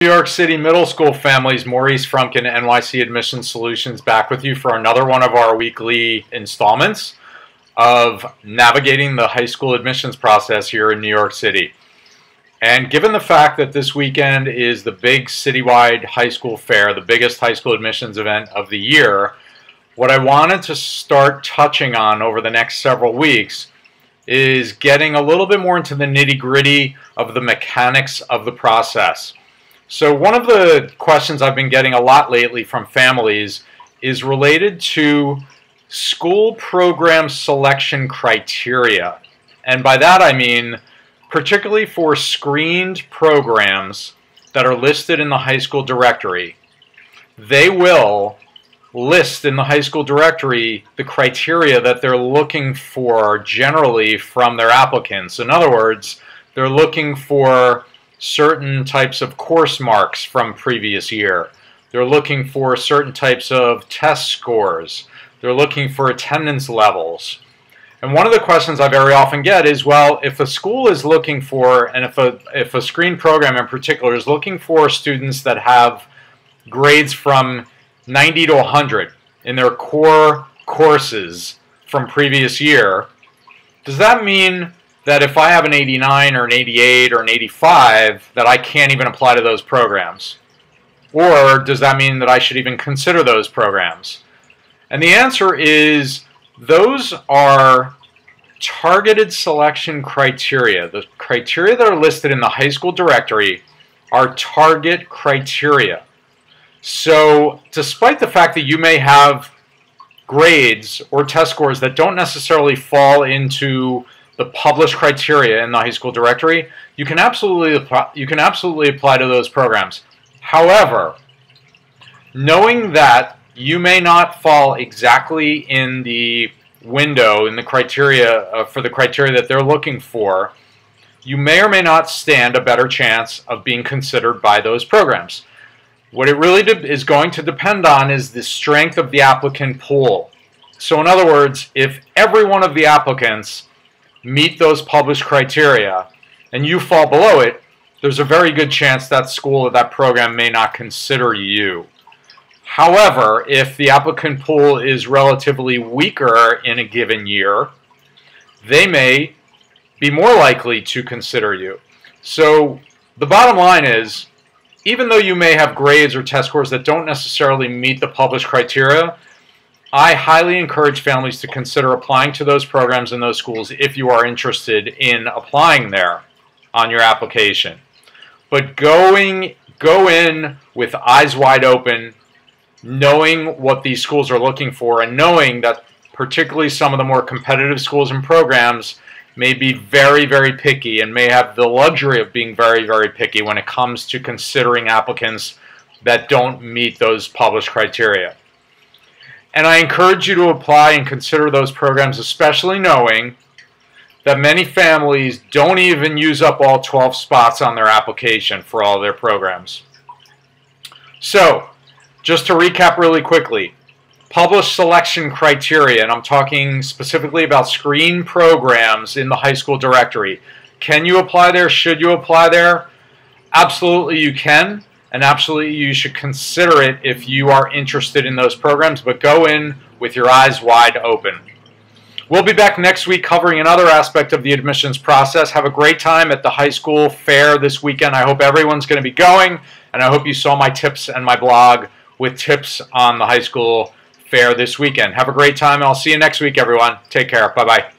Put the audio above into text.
New York City middle school families, Maurice Frumkin, NYC Admissions Solutions, back with you for another one of our weekly installments of navigating the high school admissions process here in New York City. And given the fact that this weekend is the big citywide high school fair, the biggest high school admissions event of the year, what I wanted to start touching on over the next several weeks is getting a little bit more into the nitty-gritty of the mechanics of the process. So one of the questions I've been getting a lot lately from families is related to school program selection criteria. And by that I mean particularly for screened programs that are listed in the high school directory. They will list in the high school directory the criteria that they're looking for generally from their applicants. In other words, they're looking for certain types of course marks from previous year. They're looking for certain types of test scores. They're looking for attendance levels. And one of the questions I very often get is, well, if a school is looking for, and if a screen program in particular is looking for students that have grades from 90 to 100 in their core courses from previous year, does that mean that if I have an 89 or an 88 or an 85 that I can't even apply to those programs? Or does that mean that I should even consider those programs? And the answer is those are targeted selection criteria. The criteria that are listed in the high school directory are target criteria. So despite the fact that you may have grades or test scores that don't necessarily fall into the published criteria in the high school directory, you can absolutely apply to those programs. However, knowing that you may not fall exactly in the window, in the criteria, for the criteria that they're looking for, you may or may not stand a better chance of being considered by those programs. What it really is going to depend on is the strength of the applicant pool. So in other words, if every one of the applicants meet those published criteria and you fall below it, there's a very good chance that school or that program may not consider you. However, if the applicant pool is relatively weaker in a given year, they may be more likely to consider you. So the bottom line is, even though you may have grades or test scores that don't necessarily meet the published criteria, I highly encourage families to consider applying to those programs in those schools if you are interested in applying there on your application. But go in with eyes wide open, knowing what these schools are looking for, and knowing that particularly some of the more competitive schools and programs may be very, very picky and may have the luxury of being very, very picky when it comes to considering applicants that don't meet those published criteria. And I encourage you to apply and consider those programs, especially knowing that many families don't even use up all 12 spots on their application for all their programs. So, just to recap really quickly, published selection criteria, and I'm talking specifically about screen programs in the high school directory. Can you apply there? Should you apply there? Absolutely you can. And absolutely you should consider it if you are interested in those programs, but go in with your eyes wide open. We'll be back next week covering another aspect of the admissions process. Have a great time at the high school fair this weekend. I hope everyone's going to be going, and I hope you saw my tips and my blog with tips on the high school fair this weekend. Have a great time, and I'll see you next week, everyone. Take care. Bye-bye.